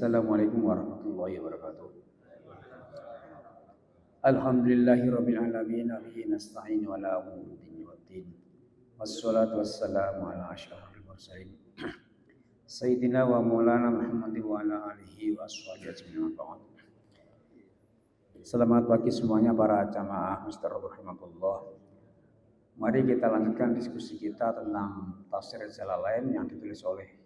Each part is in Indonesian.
Assalamualaikum warahmatullahi wabarakatuh. Alhamdulillahirabbil alamin wa bihi nasta'in wa la umuri waddin. Wassalatu wassalamu ala asyrafil mursalin. Sayyidina wa maulana Muhammad wa ala alihi wa ashabihi ajmain. Selamat pagi semuanya para jamaah Mister rahimakumullah. Mari kita lanjutkan diskusi kita tentang tafsir Jalalain yang ditulis oleh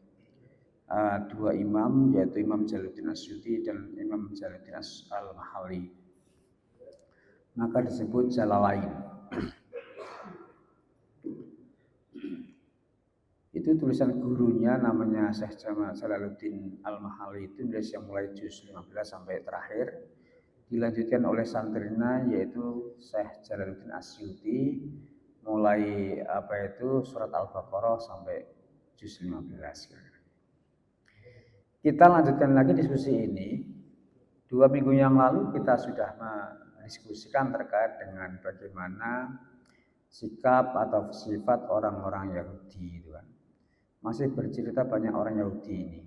dua imam, yaitu Imam Jalaluddin Asyuti dan Imam Jalaluddin Al-Mahalli. Maka disebut Jalalain. Itu tulisan gurunya namanya Syekh Jalaluddin Al-Mahalli, itu nulis yang mulai juz 15 sampai terakhir. Dilanjutkan oleh santrinya yaitu Syekh Jalaluddin Asyuti mulai surat Al-Baqarah sampai juz 15. Kita lanjutkan lagi diskusi ini. 2 minggu yang lalu kita sudah mendiskusikan terkait dengan bagaimana sikap atau sifat orang-orang Yahudi itu kan. Masih bercerita banyak orang Yahudi ini.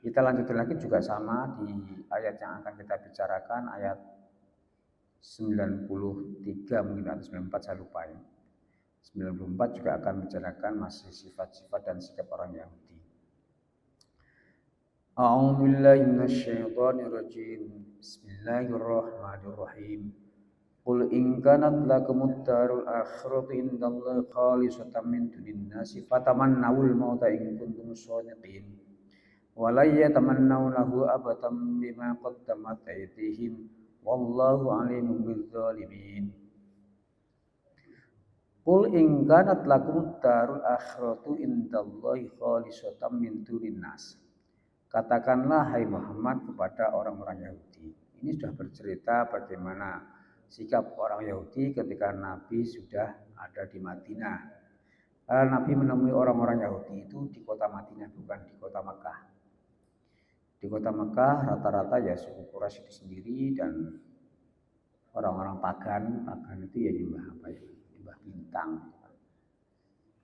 Kita lanjutkan lagi juga sama di ayat yang akan kita bicarakan, ayat 93 mungkin atau 94 saya lupa ya. 94 juga akan bicarakan masih sifat-sifat dan sikap orang Yahudi. A'udzu billahi minasyaitonir rajim. Bismillahirrahmanirrahim. Qul in kanat lakumud darul akhiratu indallahi khalisatan min dunin nasi fatamannawul mauta in kuntum shadiqin. Wa la yatamannawnahu abadan bima qaddamat aydihim wallahu alimun bizzalimin. Qul in kanat lakumud darul akhiratu indallahi khalisatan min dunin nasi. Katakanlah hai Muhammad kepada orang-orang Yahudi. Ini sudah bercerita bagaimana sikap orang Yahudi ketika Nabi sudah ada di Madinah. Nabi menemui orang-orang Yahudi itu di kota Madinah, bukan di kota Mekah. Di kota Mekah rata-rata ya suku Quraisy itu sendiri dan orang-orang pagan itu ya nyembah bintang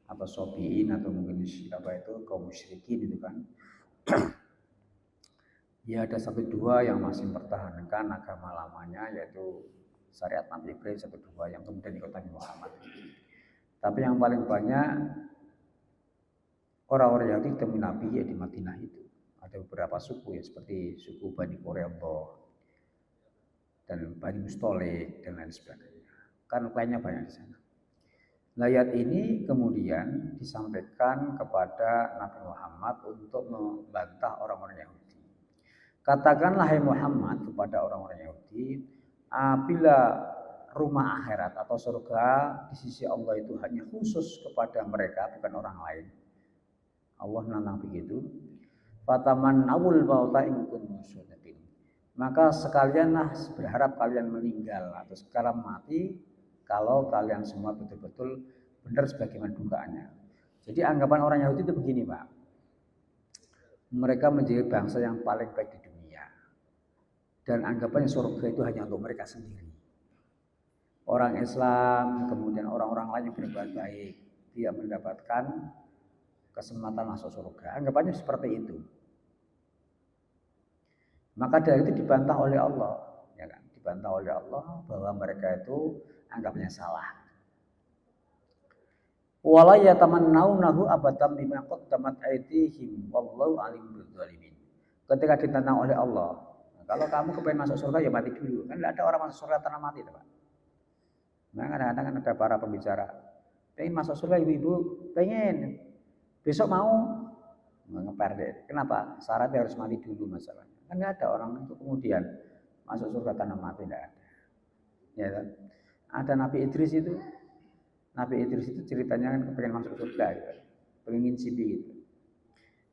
atau sobiin atau mungkin kaum musyrikin itu kan. Ya ada 1-2 yang masih mempertahankan agama lamanya, yaitu syariat Nabi Ibrahim 1-2 yang kemudian ikut Nabi Muhammad. Tapi yang paling banyak orang-orang Yahudi ditemui Nabi ya di Madinah itu. Ada beberapa suku ya seperti suku Bani Quraidah dan Bani Mustalik dan lain sebagainya. Kan lainnya banyak di sana. Ayat ini kemudian disampaikan kepada Nabi Muhammad untuk membantah orang-orang Yahudi. Katakanlah hai Muhammad kepada orang-orang Yahudi, apabila rumah akhirat atau surga di sisi Allah itu hanya khusus kepada mereka, bukan orang lain. Allah menantang begitu. Fatamannawul mauta in kuntum shadiqin. Maka sekalianlah berharap kalian meninggal atau sekarang mati kalau kalian semua betul-betul benar sebagaimana dugaannya. Jadi anggapan orang Yahudi itu begini, Pak. Mereka menjadi bangsa yang paling baik di dunia. Dan anggapannya surga itu hanya untuk mereka sendiri. Orang Islam, kemudian orang-orang lain yang berbuat baik, dia mendapatkan kesempatan masuk surga. Anggapannya seperti itu. Maka dari itu dibantah oleh Allah, ya kan? Dibantah oleh Allah bahwa mereka itu anggapnya salah. Wala yatamannawnahu abadan bima qaddamat aydihim wallahu alim bizzalimin. Ketika ditantang oleh Allah, kalau kamu kepengen masuk surga ya mati dulu. Kan tidak ada orang masuk surga tanpa mati, Pak. Nah, kadang-kadang kan ada para pembicara, pengen masuk surga ibu-ibu, pengen. Besok mau ngeper deh. Kenapa? Syaratnya harus mati dulu masalahnya. Kan tidak ada orang itu kemudian masuk surga tanpa mati, tidak ada. Ya kan? Ada Nabi Idris itu. Nabi Idris itu ceritanya kan pengen masuk surga, gitu. Pengen ngincipi gitu.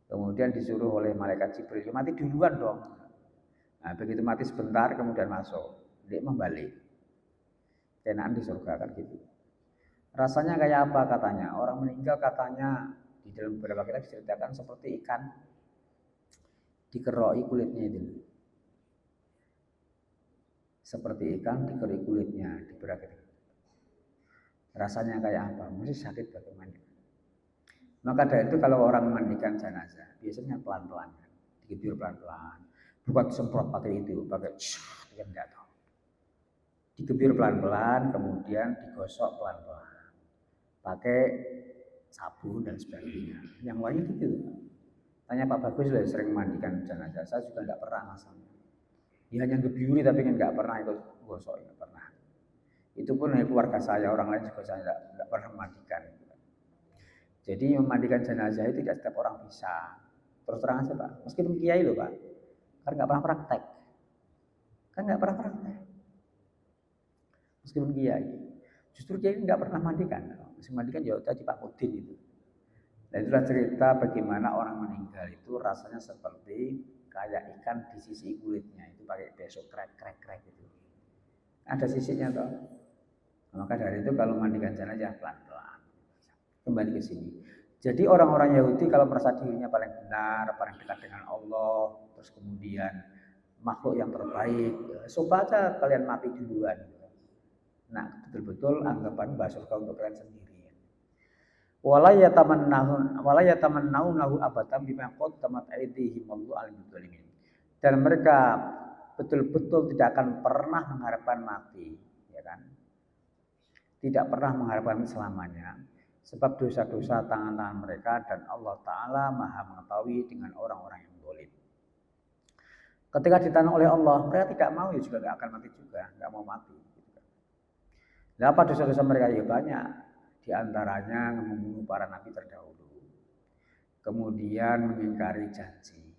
Kemudian disuruh oleh malaikat Jibril, mati duluan dong. Nah, begitu mati sebentar kemudian masuk, dia membalik. Kenaan di surga kan gitu. Rasanya kayak apa katanya? Orang meninggal katanya di dalam beberapa kitab diceritakan seperti ikan dikeroi kulitnya itu. Seperti ikan dikeroi kulitnya, diberak. Rasanya kayak apa? Mesti sakit bagaimana? Maka dari itu kalau orang memandikan jenazah biasanya pelan-pelan. digebir pelan-pelan. Bukan semprot pakai itu, pakai yang enggak tahu. Digebir pelan-pelan, kemudian digosok pelan-pelan. Pakai sabun dan sebagainya. Yang lain gitu. Tanya Pak Bagus lah sering mandikan jenazah, saya juga enggak pernah masalahnya. Dia hanya gebiuri tapi enggak pernah ikut gosok, enggak pernah. Itu pun dari keluarga saya, orang lain juga saya enggak pernah memandikan. Jadi memandikan jenazah itu tidak setiap orang bisa. Terus terang aja Pak, meskipun kiai loh Pak, kan nggak pernah praktek, meskipun kiai. Justru kiai nggak pernah mandikan, mesti mandikan ya tadi Pak Udin itu. Dan itulah cerita bagaimana orang meninggal itu rasanya seperti kayak ikan di sisi kulitnya itu pakai besok krek itu. Ada sisinya toh. Maka dari itu kalau mandikan jenazah pelan-pelan. Kembali ke sini. Jadi orang-orang Yahudi kalau merasa dirinya paling benar, paling dekat dengan Allah, terus kemudian makhluk yang terbaik, coba aja kalian mati duluan. Nah, betul-betul anggapan bahwa surga untuk kalian sendiri. Wala yatamannaunahu abadan bima qaddamat aydihim wallahu alim bidzalimin. Dan mereka betul-betul tidak akan pernah mengharapkan mati, ya kan? Tidak pernah mengharapkan selamanya. Sebab dosa-dosa tangan-tangan mereka dan Allah Ta'ala maha mengetahui dengan orang-orang yang zalim. Ketika ditanya oleh Allah, mereka tidak mau ya juga nggak akan mati juga, nggak mau mati. Nah, apa dosa-dosa mereka ya banyak. Di antaranya membunuh para nabi terdahulu, kemudian mengingkari janji,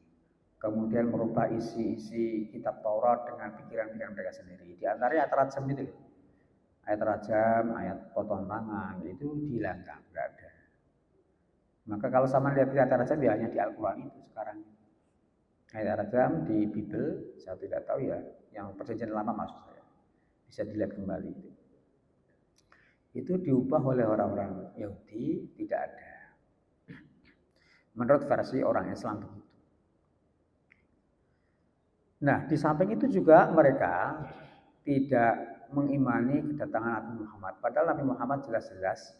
kemudian merubah isi-isi kitab Taurat dengan pikiran-pikiran mereka sendiri. Di antaranya ayat rajam itu, ayat rajam, ayat potong tangan itu dihilangkan, nggak ada. Maka kalau sama lihat ayat rajam ya hanya di Al-Quran itu sekarang. Ayat rajam di Bible saya tidak tahu ya, yang perjanjian lama maksud saya. Bisa dilihat kembali itu. Itu diubah oleh orang-orang Yahudi, tidak ada. Menurut versi orang Islam begitu. Nah, di samping itu juga mereka tidak mengimani kedatangan Nabi Muhammad. Padahal Nabi Muhammad jelas-jelas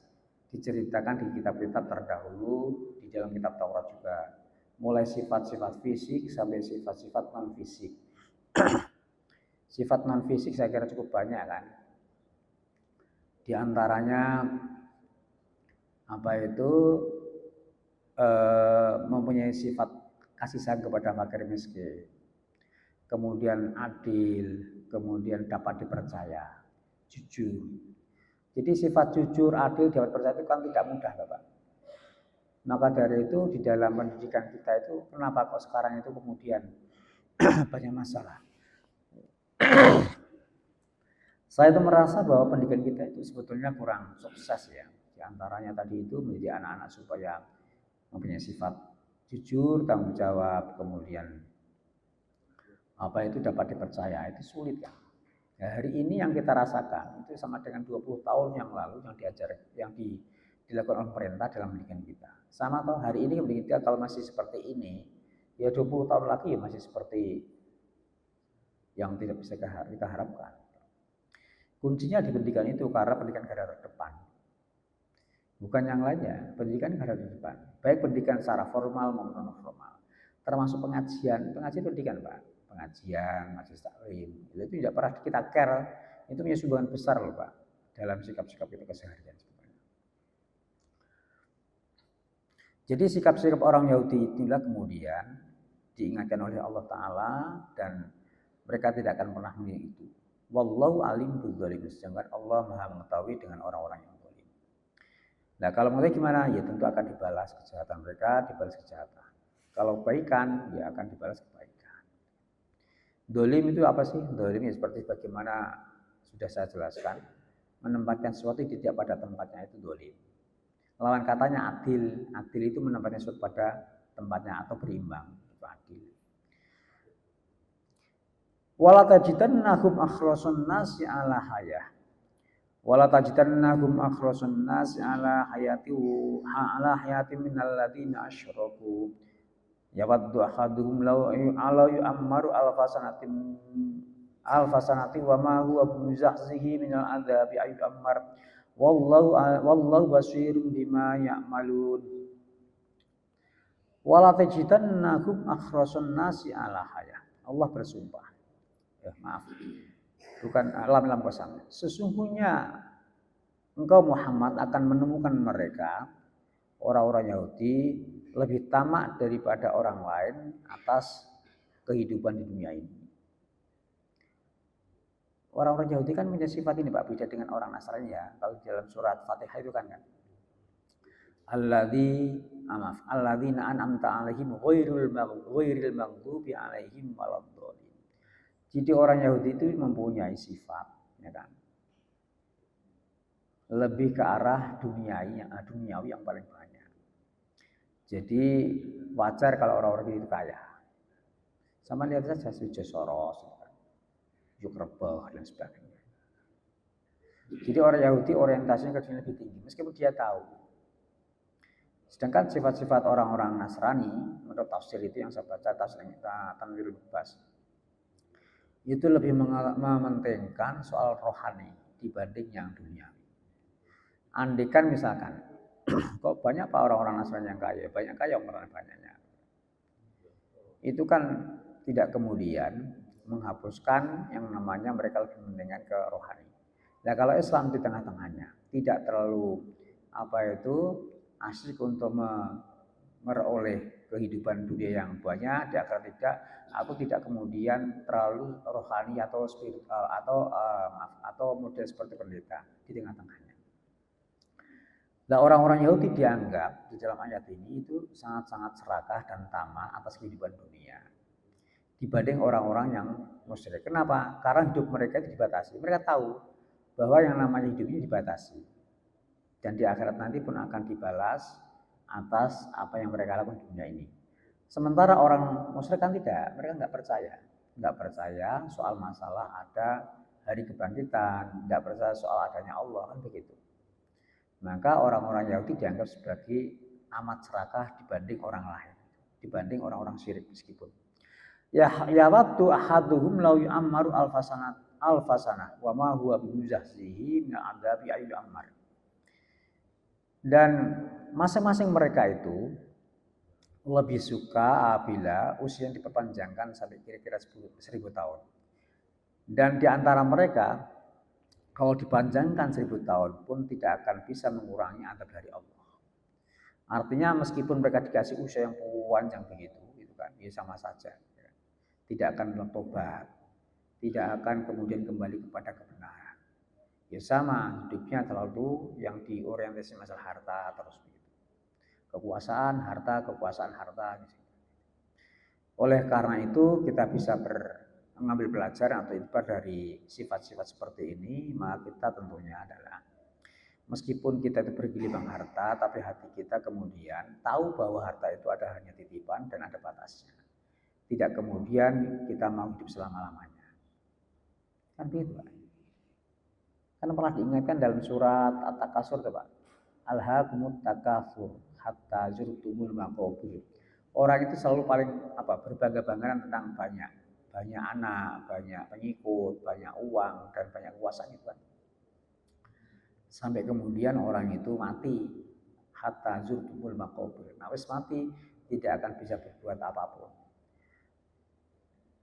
diceritakan di kitab-kitab terdahulu, di dalam kitab Taurat juga. Mulai sifat-sifat fisik sampai sifat-sifat non-fisik. Sifat non-fisik saya kira cukup banyak kan. Di antaranya apa itu mempunyai sifat kasih sayang kepada fakir miskin, kemudian adil, kemudian dapat dipercaya, jujur. Jadi sifat jujur, adil, dapat percaya itu kan tidak mudah Bapak. Maka dari itu di dalam pendidikan kita itu kenapa kok sekarang itu kemudian banyak masalah. Saya itu merasa bahwa pendidikan kita itu sebetulnya kurang sukses ya. Di antaranya tadi itu menjadi anak-anak supaya mempunyai sifat jujur, tanggung jawab, kemudian apa itu dapat dipercaya, itu sulit ya. Ya, hari ini yang kita rasakan itu sama dengan 20 tahun yang lalu yang dilakukan oleh pemerintah dalam pendidikan kita. Sama atau hari ini pendidikan kita kalau masih seperti ini, ya 20 tahun lagi ya masih seperti yang tidak bisa kita harapkan. Kuncinya di pendidikan itu karena pendidikan garda terdepan. Bukan yang lainnya, pendidikan garda terdepan. Baik pendidikan secara formal maupun non formal. Termasuk pengajian pendidikan Pak. Pengajian, majelis taklim, itu tidak pernah kita care. Itu punya sumbangan besar loh Pak dalam sikap-sikap kita keseharian. Jadi sikap-sikap orang Yahudi itulah kemudian diingatkan oleh Allah Ta'ala dan mereka tidak akan pernah melihat itu. Wallahu alim bidzalimin. Sedangkan Allah maha mengetahui dengan orang-orang yang zalim. Nah kalau mengetahui gimana? Ya tentu akan dibalas kejahatan mereka, dibalas kejahatan. Kalau kebaikan, ya akan dibalas kebaikan. Zalim itu apa sih? Zalim ya seperti bagaimana sudah saya jelaskan. Menempatkan sesuatu tidak pada tempatnya itu zalim. Lawan katanya adil. Adil itu menempatkan sesuatu pada tempatnya atau berimbang. Itu adil. Wala tajidannahum akhrasun nasi ala hayah. Wala tajidannahum akhrasun nasi ala hayati minal ladzina asyraku. Yawaddu ahaduhum law yu'ammaru alfasanati wa ma huwa bimuzahzihi minal adzabi ayyu'ammar. Wallahu basirun bima ya'malun. Wala tajidannahum akhrasun nasi ala hayah. Allah bersumpah. Ya, maaf. Bukan lam qasam. Sesungguhnya engkau Muhammad akan menemukan mereka orang-orang Yahudi lebih tamak daripada orang lain atas kehidupan di dunia ini. Orang-orang Yahudi kan punya sifat ini Pak, beda dengan orang Nasrani ya. Kalau dalam surat Fatihah itu kan alladzina an'amta 'alaihim ghairil maghdubi 'alaihim waladdallin. Jadi orang Yahudi itu mempunyai sifat ya kan, lebih ke arah duniawi yang paling banyak. Jadi wajar kalau orang-orang itu kaya. Sama lihat saja Sujo Soros, Yuk Rebah dan sebagainya. Jadi orang Yahudi orientasinya ke dunia lebih tinggi, meskipun dia tahu. Sedangkan sifat-sifat orang-orang Nasrani, menurut tafsir itu yang saya baca tafsir Tanwirul Bas, itu lebih mementingkan soal rohani dibanding yang duniawi. Andikan misalkan, kok banyak Pak orang-orang Nasrani yang kaya, banyak kaya orang banyaknya. Itu kan tidak kemudian menghapuskan yang namanya mereka lebih mementingkan ke rohani. Nah kalau Islam di tengah-tengahnya, tidak terlalu asyik untuk meroleh kehidupan dunia yang banyak, agar aku tidak kemudian terlalu rohani atau spiritual atau model seperti pendeta di tengah-tengahnya. Nah orang-orang Yahudi dianggap di dalam ayat ini itu sangat-sangat serakah dan tamak atas kehidupan dunia dibanding orang-orang yang musyrik. Kenapa? Karena hidup mereka itu dibatasi. Mereka tahu bahwa yang namanya hidup ini dibatasi. Dan di akhirat nanti pun akan dibalas atas apa yang mereka lakukan di dunia ini. Sementara orang musyrik kan tidak, mereka nggak percaya soal masalah ada hari kebangkitan, nggak percaya soal adanya Allah, kan begitu. Maka orang-orang Yahudi dianggap sebagai amat serakah dibanding orang lain, dibanding orang-orang syirik meskipun. Ya waktu ahaduhum law yu'ammaru alfasanah wa ma huwa bimuzahzihi min adabi ayyul ammar. Dan masing-masing mereka itu lebih suka apabila usia diperpanjangkan sampai kira-kira 1000 tahun. Dan di antara mereka kalau dipanjangkan 1000 tahun pun tidak akan bisa mengurangi adab dari Allah. Artinya meskipun mereka dikasih usia yang panjang begitu, gitu kan, ya sama saja. Tidak akan bertobat, tidak akan kemudian kembali kepada kebenaran. Ya sama, hidupnya terlalu yang diorientasi masalah harta terus begitu. Kekuasaan, harta. Oleh karena itu kita bisa mengambil pelajaran atau ibarat dari sifat-sifat seperti ini, maka kita tentunya adalah meskipun kita itu bergelimang harta, tapi hati kita kemudian tahu bahwa harta itu ada hanya titipan dan ada batasnya. Tidak kemudian kita mau hidup selama-lamanya. Kan begitu Pak. Kan pernah diingatkan dalam surat At-Takasur Pak. Alhaakumut takatsur hatta zurtumul maqabir. Orang itu selalu paling berbangga-banggaan tentang banyak anak, banyak pengikut, banyak uang dan banyak kekuasaan itu kan. Sampai kemudian orang itu mati hatta zurtumul maqabir. Nah, wis mati tidak akan bisa berbuat apapun.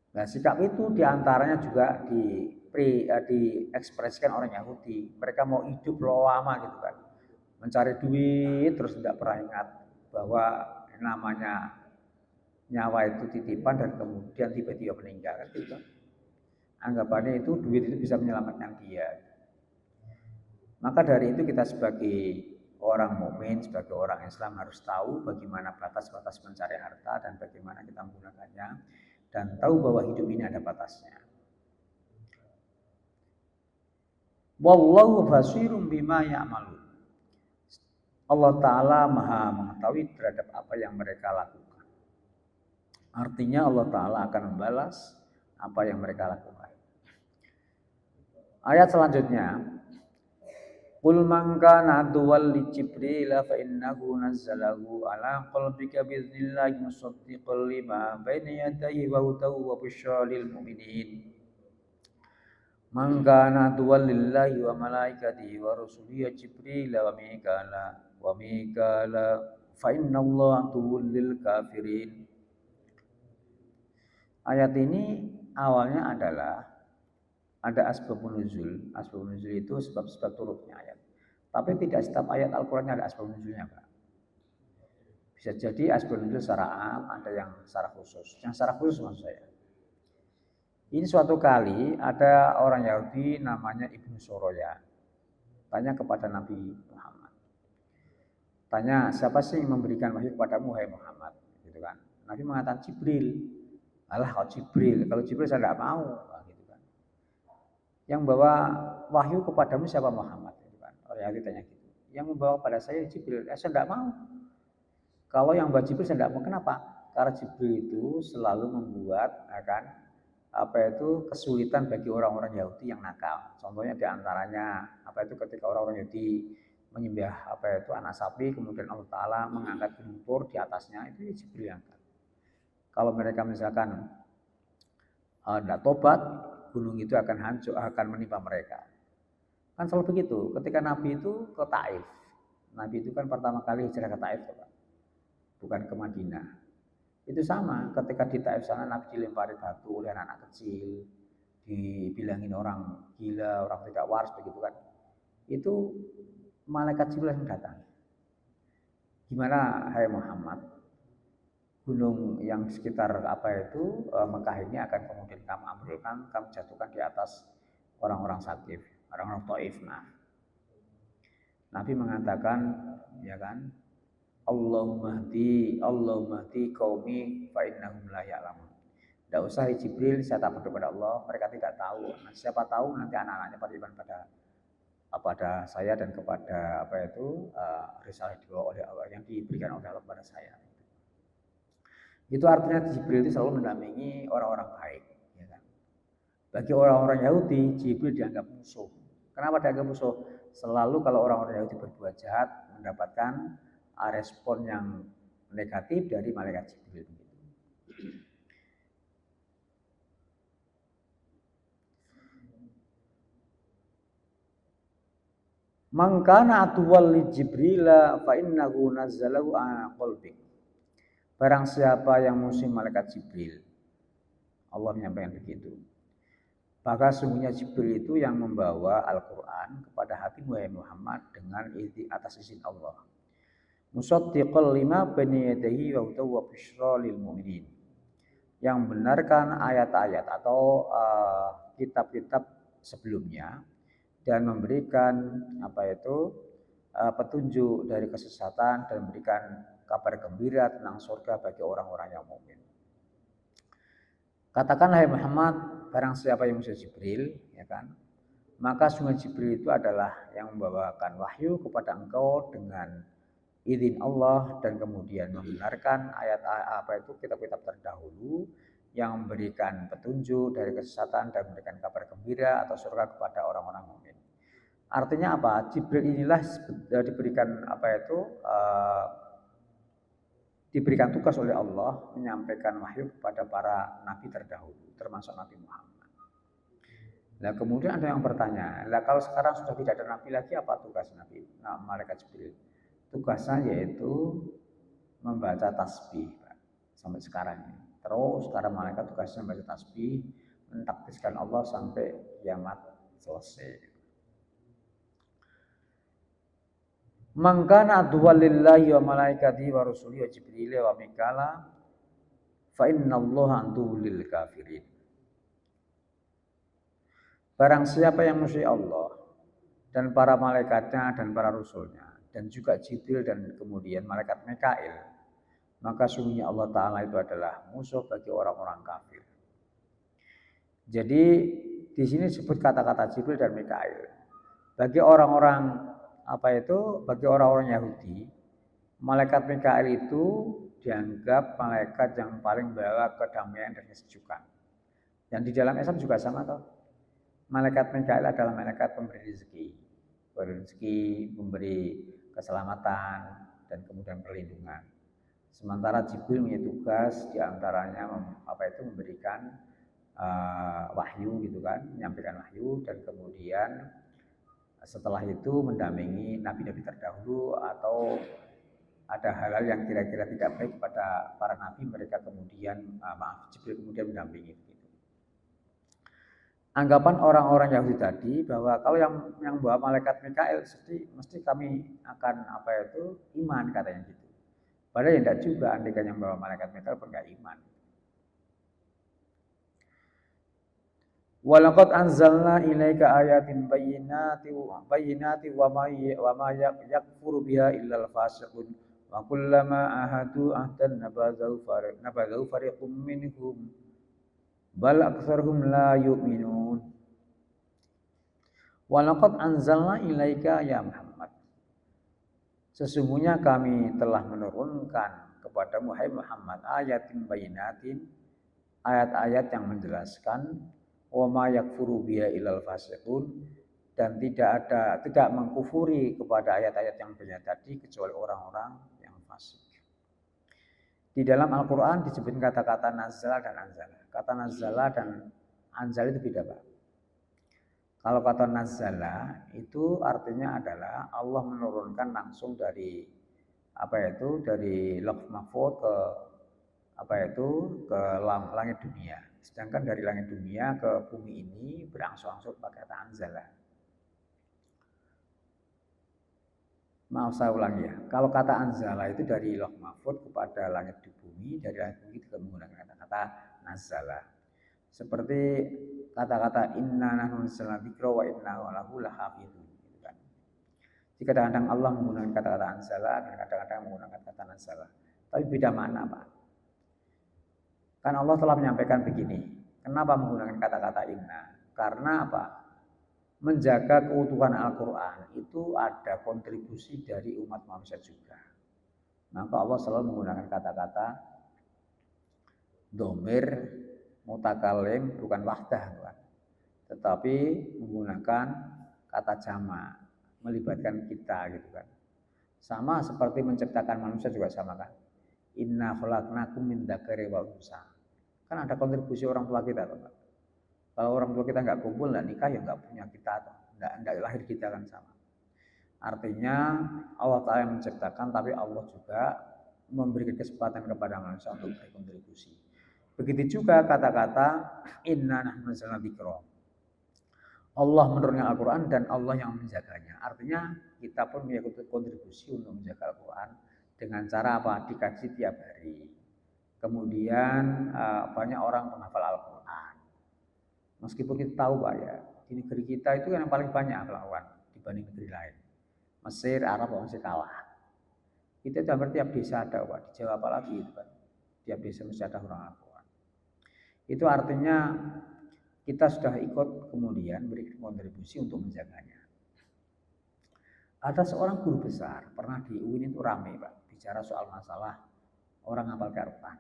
Nah, sikap itu diantaranya juga diekspresikan orang Yahudi. Mereka mau hidup lama gitu kan, mencari duit terus tidak pernah ingat bahwa namanya nyawa itu titipan dan kemudian tiba-tiba meninggal kan gitu. Anggapannya itu duit itu bisa menyelamatkan dia. Maka dari itu kita sebagai orang mukmin, sebagai orang Islam harus tahu bagaimana batas-batas mencari harta dan bagaimana kita menggunakannya. Dan tahu bahwa hidup ini ada batasnya. Wallahu basirum bima ya'malun. Allah Ta'ala maha mengetahui terhadap apa yang mereka lakukan. Artinya Allah Ta'ala akan membalas apa yang mereka lakukan. Ayat selanjutnya. Qul man kana aduwwan li Jibril fa innahu nazzalahu ala qalbika bi'idznillahi musaddiqan lima baina yadayhi wa hudan wa busyra lil mu'minin. Man kana aduwwan lillahi wa malaikatihi wa rusulihi Jibril wa Mikala fa innallaha lil kafirin. Ayat ini awalnya adalah ada asbabun nuzul. Asbabun nuzul itu sebab-sebab turunnya ayat. Tapi tidak setiap ayat Al-Qur'an ada asbabun nuzulnya, Pak. Bisa jadi asbabun nuzul secara am, ada yang secara khusus. Yang secara khusus maksud saya. Ini suatu kali ada orang Yahudi namanya Ibnu Soroya. Tanya kepada Nabi Muhammad. Tanya, siapa sih yang memberikan wahyu kepadamu, hai Muhammad? Gitu kan. Nabi mengatakan Jibril. Alah, kau Jibril. Kalau Jibril saya tidak mau. Gitu kan. Yang membawa wahyu kepadamu siapa Muhammad? Gitu kan. Orang Yahudi tanya gitu. Yang membawa pada saya Jibril. Saya tidak mau. Kalau yang membawa Jibril saya tidak mau. Kenapa? Karena Jibril itu selalu membuat kesulitan bagi orang-orang Yahudi yang nakal. Contohnya diantaranya ketika orang-orang Yahudi menyembah anak sapi, kemudian Allah Taala mengangkat lumpur di atasnya, itu Jibril yang angkat. Kalau mereka misalkan tidak tobat, gunung itu akan hancur, akan menimpa mereka. Kan selalu begitu. Ketika Nabi itu ke Taif, Nabi itu kan pertama kali hijrah ke Taif, bukan ke Madinah. Itu sama, ketika di Taif sana Nabi dilempari batu oleh anak kecil, dibilangin orang gila, orang tidak waras begitu kan. Itu malaikat Jibril yang datang. Gimana hai Muhammad? Gunung yang sekitar Mekah ini akan kemudian kamu ambrulkan, kamu jatuhkan di atas orang-orang Sakif, orang-orang Taif. Nabi mengatakan, ya kan, Allahumma hdi qaumi fa innahum la ya'lamun. Tidak usah Jibril, saya tak berdoa kepada Allah, mereka tidak tahu. Nah, siapa tahu nanti anak-anaknya beriman pada saya dan kepada risalah oleh Allah yang diberikan oleh Allah kepada saya. Itu artinya Jibril itu selalu mendampingi orang-orang baik. Ya kan? Bagi orang-orang Yahudi, Jibril dianggap musuh. Kenapa dianggap musuh? Selalu kalau orang-orang Yahudi berbuat jahat, mendapatkan respon yang negatif dari malaikat Jibril. Mangkana atuwal li Jibrila fa innahu nazzalahu ala qalbik. Barang siapa yang musuh malaikat Jibril, Allah menyampaikan begitu. Maka sungguhnya Jibril itu yang membawa Al-Quran kepada hati Muhammad dengan atas izin Allah. Musaddiqal lima baina yadayhi wa hudaw wa busyra lil mu'minin. Yang benarkan ayat-ayat atau kitab-kitab sebelumnya dan memberikan petunjuk dari kesesatan dan memberikan kabar gembira tentang surga bagi orang-orang yang mukmin. Katakanlah hai Muhammad, barang siapa yang musuh Jibril, ya kan? Maka sungguh Jibril itu adalah yang membawakan wahyu kepada engkau dengan izin Allah dan kemudian membenarkan kitab-kitab terdahulu yang memberikan petunjuk dari kesesatan dan memberikan kabar gembira atau surga kepada orang-orang mukmin. Artinya apa? Jibril inilah diberikan tugas oleh Allah menyampaikan wahyu kepada para nabi terdahulu, termasuk Nabi Muhammad. Nah, kemudian ada yang bertanya, kalau sekarang sudah tidak ada nabi lagi, apa tugas nabi? Nah, malaikat Jibril. Tugasnya yaitu membaca tasbih, Pak. Sampai sekarang ini. Terus para malaikat tugasnya membaca tasbih, mentakbirkan Allah sampai kiamat selesai. Mangkana aduwalillahi wa malaikatihi wa rusulihi wa Jibril wa Mikala fa innallaha aduwwul kafirin. Barang siapa yang musuhi Allah dan para malaikatnya dan para rasulnya dan juga Jibril dan kemudian malaikat Mikail, maka sungguhnya Allah Ta'ala itu adalah musuh bagi orang-orang kafir. Jadi di sini disebut kata-kata Jibril dan Mikail. Bagi orang-orang bagi orang-orang Yahudi, malaikat Mikail itu dianggap malaikat yang paling membawa kedamaian dan kesejukan. Dan di dalam Islam juga sama toh. Malaikat Mikail adalah malaikat pemberi rezeki, memberi keselamatan dan kemudian perlindungan. Sementara Jibril punya tugas diantaranya memberikan wahyu gitu kan, menyampaikan wahyu dan kemudian setelah itu mendampingi nabi-nabi terdahulu atau ada hal-hal yang kira-kira tidak baik kepada para nabi, mereka kemudian Jibril kemudian mendampingi. Anggapan orang-orang Yahudi tadi bahwa kalau yang bawa malaikat Mikael mesti kami akan iman katanya gitu. Padahal tidak juga, andaikan yang bawa malaikat Mikael pun nggak iman. Walaqad anzalna ilaika ayatin bayyinati wa ma yakfuru biha illal fasiqun wa kullama ahadu ahdan nabadhu fariqum minhum bal aktsaruhum la yu'minun. Walaqad anzalna ilaika ya Muhammad. Sesungguhnya kami telah menurunkan kepada Muhammad ayatin bayyinatin, ayat-ayat yang menjelaskan wa ma yakfuru biha illal fasiqun, dan tidak mengkufuri kepada ayat-ayat yang banyak tadi kecuali orang-orang yang fasik. Di dalam Al-Qur'an disebut kata-kata nazzala dan anzala. Kata nazzala dan anzala itu beda, Pak. Kalau kata nazzala itu artinya adalah Allah menurunkan langsung dari dari Lauh Mahfuz ke langit dunia. Sedangkan dari langit dunia ke bumi ini berangsur-angsur pakai kata anzala. Maaf saya ulangi ya. Kalau kata anzala itu dari Lauh Mahfuz kepada langit di bumi, dari langit bumi juga menggunakan kata-kata nazala. Seperti kata-kata inna nahnu nazzalna dzikra wa inna lahu lahafizun, gitu kan. Jadi kadang-kadang Allah menggunakan kata-kata anzala dan kadang-kadang menggunakan kata nazala. Tapi beda makna, Pak. Kan Allah telah menyampaikan begini. Kenapa menggunakan kata-kata inna? Karena apa? Menjaga keutuhan Al-Quran itu ada kontribusi dari umat manusia juga. Maka Allah selalu menggunakan kata-kata domir, mutakalim, bukan wahdah, Tuhan. Tetapi menggunakan kata jama, melibatkan kita gitu kan. Sama seperti menciptakan manusia juga sama kan. Inna khalaqnakum min dzakari wa unsa. Kan ada kontribusi orang tua kita, Pak. Kalau orang tua kita nggak kumpul, nggak nikah, ya nggak punya kita, nggak lahir kita kan sama. Artinya Allah Ta'ala yang menciptakan, tapi Allah juga memberikan kesempatan kepada manusia untuk berkontribusi. Begitu juga kata-kata inna nahnu nazzalna dzikra. Allah menurunkan Al-Quran dan Allah yang menjaganya. Artinya kita pun punya kontribusi untuk menjaga Al-Quran dengan cara apa? Dikaji tiap hari. Kemudian banyak orang menghafal Al-Quran. Meskipun kita tahu Pak ya, di negeri kita itu yang paling banyak Al-Quran dibanding negeri lain. Mesir, Arab masih kalah. Kita hampir tiap desa ada Pak, di Jawa apalagi itu kan. Tiap desa mesti ada orang Al-Quran. Itu artinya kita sudah ikut kemudian beri kontribusi untuk menjaganya. Ada seorang guru besar, pernah di UIN itu ramai Pak, bicara soal masalah orang hafal Al-Quran.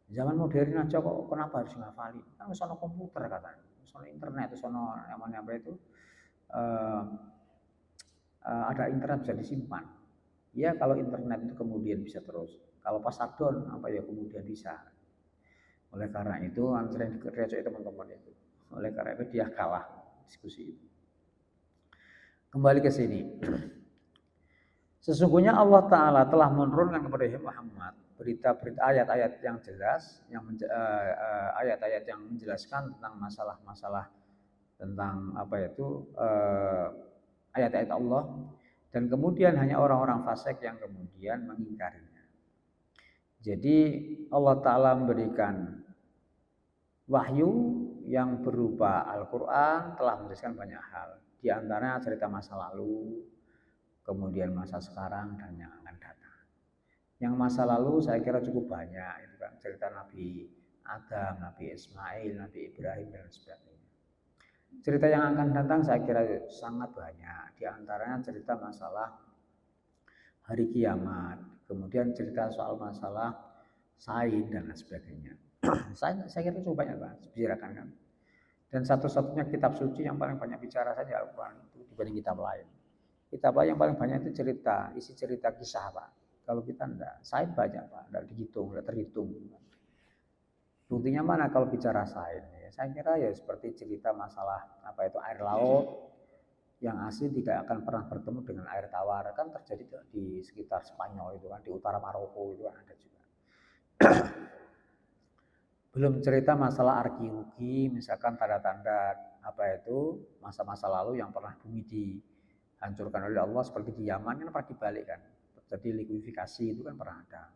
Zaman modern aja kok kenapa harus ngafalin? Kan sono komputer katanya, sono internet, sono namanya apa itu ada internet bisa disimpan. Ya kalau internet itu kemudian bisa terus. Kalau pas shutdown apa ya kemudian bisa. Oleh karena itu sering dikritik teman-teman itu. Oleh karena itu dia kalah diskusi itu. Kembali ke sini. Sesungguhnya Allah Ta'ala telah menurunkan kepada Muhammad berita-berita ayat-ayat yang jelas, ayat-ayat yang menjelaskan tentang masalah-masalah tentang ayat-ayat Allah, dan kemudian hanya orang-orang fasik yang kemudian mengingkarinya. Jadi Allah Ta'ala memberikan wahyu yang berupa Al-Quran telah menjelaskan banyak hal. Di antaranya cerita masa lalu, kemudian masa sekarang, dan yang akan datang. Yang masa lalu saya kira cukup banyak, itu kan cerita Nabi Adam, Nabi Ismail, Nabi Ibrahim dan sebagainya. Cerita yang akan datang saya kira sangat banyak. Di antaranya cerita masalah hari kiamat, kemudian cerita soal masalah sain dan sebagainya. saya kira cukup banyak Pak, bicarakan kan. Dan satu-satunya kitab suci yang paling banyak bicara saja Al-Quran itu dibanding kitab lain. Kitab lain yang paling banyak itu isi cerita kisah Pak. Kalau kita enggak, sain banyak Pak, enggak dihitung, enggak terhitung. Buktinya mana kalau bicara sain? Ya, saya kira ya seperti cerita masalah air laut, yang asli tidak akan pernah bertemu dengan air tawar. Kan terjadi di sekitar Spanyol itu kan, di utara Maroko itu kan ada juga. Belum cerita masalah arkeologi, misalkan tanda-tanda apa itu masa-masa lalu yang pernah bumi dihancurkan oleh Allah seperti di Yaman kan pernah dibalik kan. Terjadi likuifikasi itu kan pernah ada.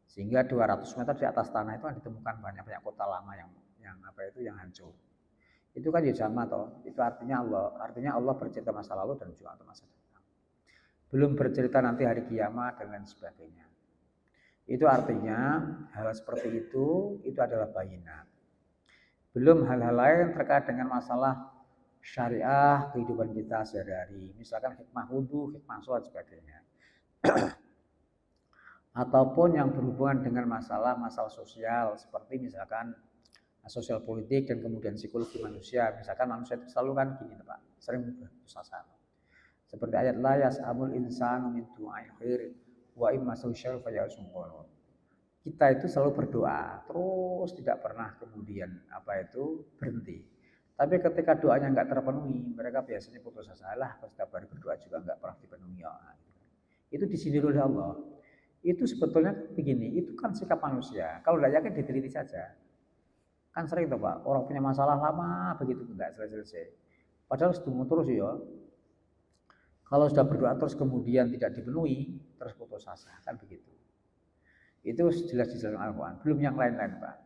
Sehingga 200 meter di atas tanah itu ditemukan banyak-banyak kota lama yang apa itu yang hancur. Itu kan ya sama toh. Itu artinya Allah bercerita masa lalu dan juga masa depan. Belum bercerita nanti hari kiamat dan lain sebagainya. Itu artinya hal seperti itu adalah bayinat. Belum hal-hal lain terkait dengan masalah syariah kehidupan kita sehari-hari. Misalkan hikmah wudhu, hikmah sholat sebagainya. Ataupun yang berhubungan dengan masalah sosial seperti misalkan sosial politik dan kemudian psikologi manusia. Misalkan manusia itu selalu kan gini Pak, sering berputus asa. Seperti ayat la yas'amul insanu min du'ai khair wa imma syarr fa ya'sum. Kita itu selalu berdoa, terus tidak pernah kemudian apa itu berhenti. Tapi ketika doanya enggak terpenuhi, mereka biasanya putus asa. Lah, setiap hari berdoa juga enggak pernah dipenuhi. Itu disindir oleh Allah. Itu sebetulnya begini, itu kan sikap manusia. Kalau tidak yakin diteliti saja. Kan sering tuh Pak, orang punya masalah lama begitu enggak selesai-selesai. Padahal sedang terus ya. Kalau sudah berdoa terus kemudian tidak dipenuhi, terus putus asa, kan begitu. Itu jelas di dalam Al-Quran, belum yang lain-lain Pak.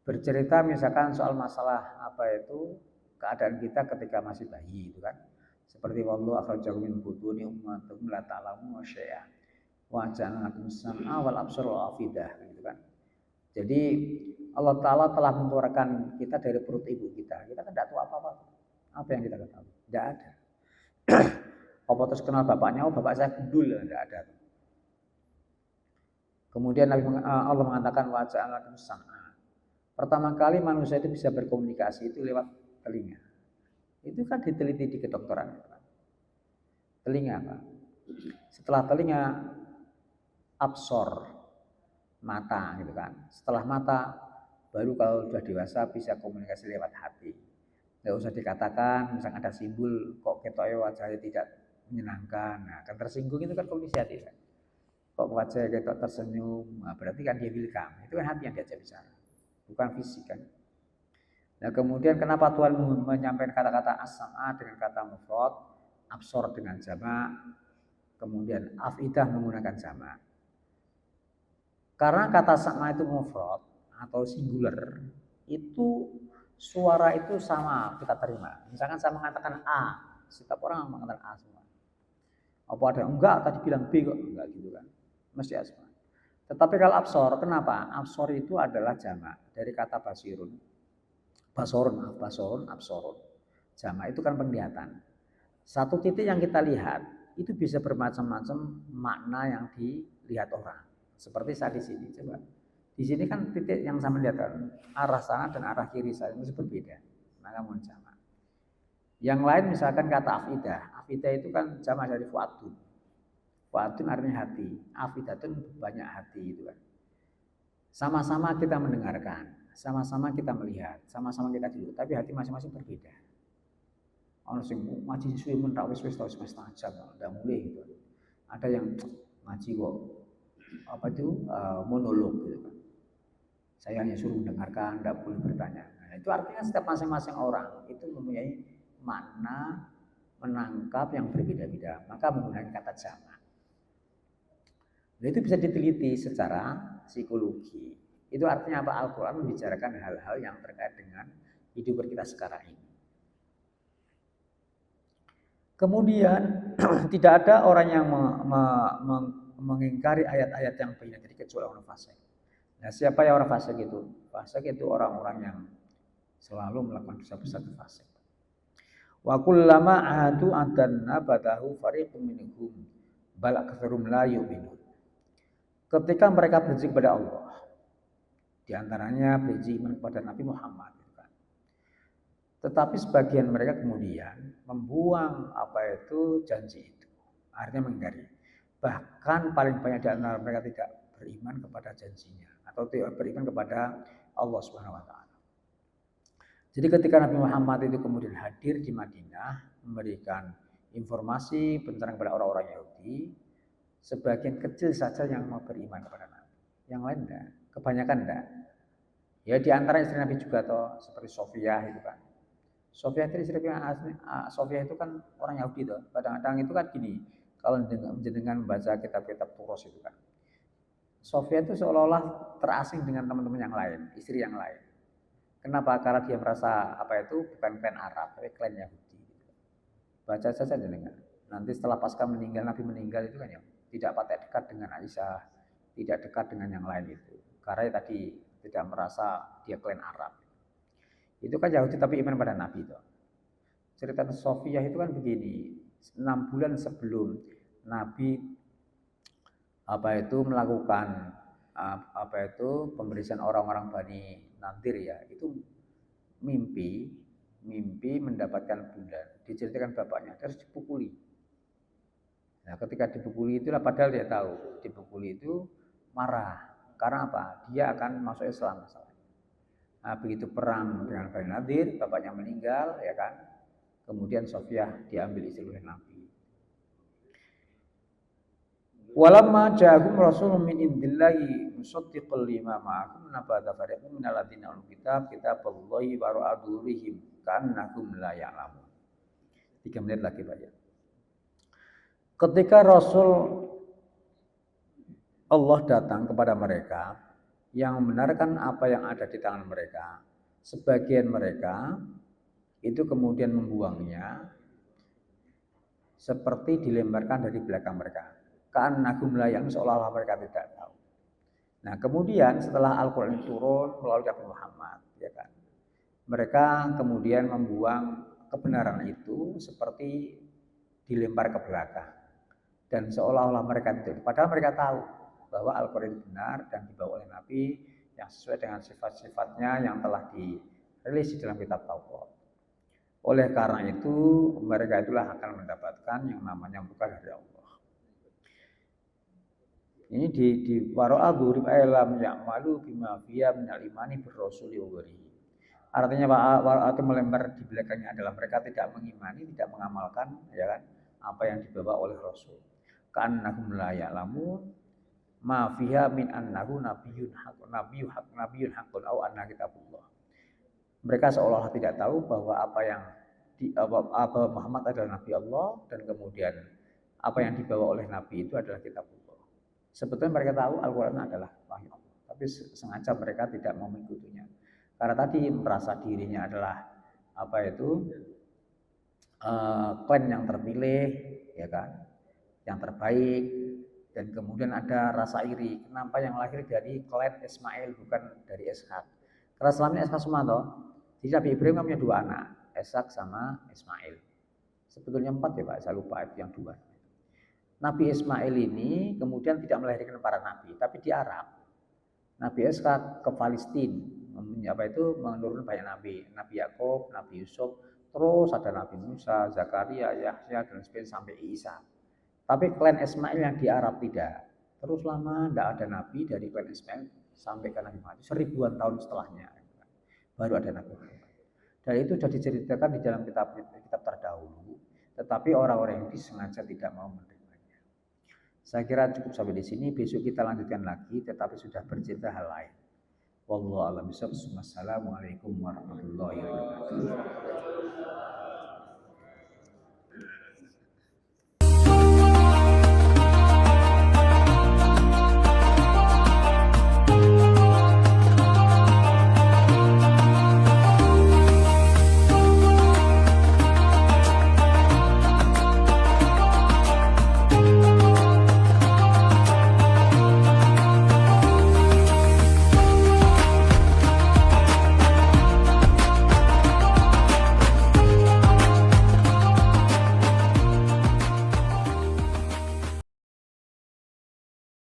Bercerita misalkan soal masalah apa itu keadaan kita ketika masih bayi itu kan. Seperti wallahu akhrajakum min butuni ummatikum la ta'lamu syai'a wa ja'alakum sam'a wal absara wal afidah gitu kan. Jadi Allah Ta'ala telah mengeluarkan kita dari perut ibu kita. Kita kan tidak tahu apa-apa. Apa yang kita ketahui? Tidak ada. Apa terus kenal bapaknya? Oh bapak saya gundul, tidak ada. Kemudian Allah mengatakan wa ja'alakum sam'a. Pertama kali manusia itu bisa berkomunikasi itu lewat telinga. Itu kan diteliti di kedokteran. Telinga Pak. Setelah telinga absor mata gitu kan. Setelah mata baru kalau sudah dewasa bisa komunikasi lewat hati. Nggak usah dikatakan misalnya ada simbol kok ketoknya wajahnya tidak menyenangkan. Nah, kan tersinggung itu kan kondisi hati kan. Kok wajahnya ketok tersenyum, nah, berarti kan dia welcome. Itu kan hati yang diajak bicara. Bukan fisik kan. Nah, kemudian kenapa Tuhan menyampaikan kata-kata as-sam'a dengan kata mufrad, absor dengan jamak, kemudian afidah menggunakan jamak. Karena kata sama itu mufrad atau singular, itu suara itu sama kita terima. Misalkan saya mengatakan A, setiap orang mengatakan A semua. Apa ada enggak tadi bilang B kok? Enggak gitu kan. Mesti A semua. Tetapi kalau absor, kenapa? Absor itu adalah jamak dari kata basirun. Basorun, absorun. Jamak itu kan penglihatan. Satu titik yang kita lihat itu bisa bermacam-macam makna yang dilihat orang. Seperti saya di sini, coba. Di sini kan titik yang sama lihat arah sana dan arah kiri saya itu berbeda. Maka mohon jamak. Yang lain misalkan kata afidah. Afidah itu kan jamak dari fuadun. Fuadun artinya hati. Afidah itu banyak hati itu kan. Sama-sama kita mendengarkan, sama-sama kita melihat, sama-sama kita duduk, tapi hati masing-masing berbeda. Orang sing ngaji suwe men tak wis tau setengah jam, ndak mulai gitu. Ada yang ngaji kok apa itu monolog gitu kan. Saya hanya suruh mendengarkan, tidak boleh bertanya. Nah, itu artinya setiap masing-masing orang itu mempunyai makna menangkap yang berbeda-beda, maka menggunakan kata jamak. Nah, itu bisa diteliti secara psikologi. Itu artinya apa? Al-Quran membicarakan hal-hal yang terkait dengan hidup kita sekarang ini. Kemudian tidak ada orang yang mengingkari ayat-ayat yang banyak jadi kecuali orang fasik. Nah, siapa yang orang fasik itu? Fasik itu orang-orang yang selalu melakukan dosa besar fasik. Wa kullama ahadu adanna badahu fariqum minhum bal aktsarum la yu'minun. Ketika mereka berzikir kepada Allah, di antaranya berzikir kepada Nabi Muhammad, tetapi sebagian mereka kemudian membuang apa itu janji itu, artinya mengingkari. Bahkan paling banyak di antara mereka tidak beriman kepada janjinya atau tidak beriman kepada Allah Subhanahu wa taala. Jadi ketika Nabi Muhammad itu kemudian hadir di Madinah, memberikan informasi pencerahan kepada orang-orang Yahudi, sebagian kecil saja yang mau beriman kepada Nabi. Yang lain enggak, kebanyakan enggak. Ya di antara istri Nabi juga toh, seperti Sofia itu kan. Sofia itu istri Sofia itu kan orang Yahudi toh. Kadang-kadang itu kan gini, kalau dengan membaca kitab-kitab Turos itu kan. Sofia itu seolah-olah terasing dengan teman-teman yang lain, istri yang lain. Kenapa? Karena dia merasa apa itu bukan klan Arab, tapi klan Yahudi. Baca saja dengan. Nanti setelah pasca meninggal, Nabi meninggal itu kan ya tidak patek dekat dengan Aisyah, tidak dekat dengan yang lain itu. Karena tadi tidak merasa dia klan Arab. Itu kan Yahudi tapi iman pada Nabi itu. Cerita Sofia itu kan begini, 6 bulan sebelum Nabi melakukan pembersihan orang-orang Bani Nadir ya, itu mimpi mendapatkan bulan. Diceritakan bapaknya terus dipukuli. Nah, ketika dipukuli itulah padahal dia tahu dipukuli itu marah. Karena apa? Dia akan masuk Islam masalah. Nah, begitu perang dengan Bani Nadir, bapaknya meninggal ya kan. Kemudian Sofia diambil istri oleh Nabi. Walamma ja'ahum rasulun min indillahi musaddiqan lima ma'ahum nabadha fariqun minal ladzina utul kitab kitaballahi wa ra'adurihim ka'annahum la ya'lamun. 3 menit lagi Pak ya. Ketika Rasul Allah datang kepada mereka yang membenarkan apa yang ada di tangan mereka, sebagian mereka itu kemudian membuangnya seperti dilemparkan dari belakang mereka. Ka'annahum la ya'lamun, seolah-olah mereka tidak tahu. Nah, kemudian setelah Al-Qur'an turun melalui Nabi Muhammad, ya kan. Mereka kemudian membuang kebenaran itu seperti dilempar ke belakang. Dan seolah-olah mereka tidak, padahal mereka tahu bahwa Al-Qur'an itu benar dan dibawa oleh Nabi yang sesuai dengan sifat-sifatnya yang telah dirilis di dalam kitab Taurat. Oleh karena itu, mereka itulah akan mendapatkan yang namanya murka dari Allah. Ini di wara'adurib ailam ya'malu bima fiya minal imani birrasuli wa ghairihi. Artinya wara'atu melempar di belakangnya adalah mereka tidak mengimani, tidak mengamalkan ya kan apa yang dibawa oleh Rasul. Ka'annahum la ya'lamun ma fiha min annahu nabiyyun haqqun aw anna kitabullah. Mereka seolah-olah tidak tahu bahwa apa Muhammad adalah Nabi Allah dan kemudian apa yang dibawa oleh Nabi itu adalah kitabullah. Sebetulnya mereka tahu Al-Quran adalah wahyu Allah, tapi sengaja mereka tidak mau mengikutinya. Karena tadi merasa dirinya adalah klan yang terpilih, ya kan, yang terbaik, dan kemudian ada rasa iri. Kenapa yang lahir dari klan Ismail bukan dari Ishak? Karena selama ini Ishak semua toh. Jadi Nabi Ibrahim punya 2 anak, Ishak sama Ismail. Sebetulnya 4 ya Pak, saya lupa itu yang 2. Nabi Ismail ini kemudian tidak melahirkan para nabi, tapi di Arab. Nabi Ishak ke Palestina, menurun banyak nabi, Nabi Yakub, Nabi Yusuf, terus ada Nabi Musa, Zakaria, Yahya dan sebagainya sampai Isa. Tapi klan Ismail yang di Arab tidak. Terus lama tidak ada nabi dari klan Ismail sampai ke Nabi Muhammad. 1000-an tahun setelahnya baru ada Nabi Muhammad. Dan itu sudah diceritakan di dalam kitab terdahulu. Tetapi orang-orang yang disengaja tidak mau menerima. Saya kira cukup sampai di sini. Besok kita lanjutkan lagi, tetapi sudah bercerita hal lain. Wallahu a'lam bishawab. Wassalamualaikum warahmatullahi wabarakatuh.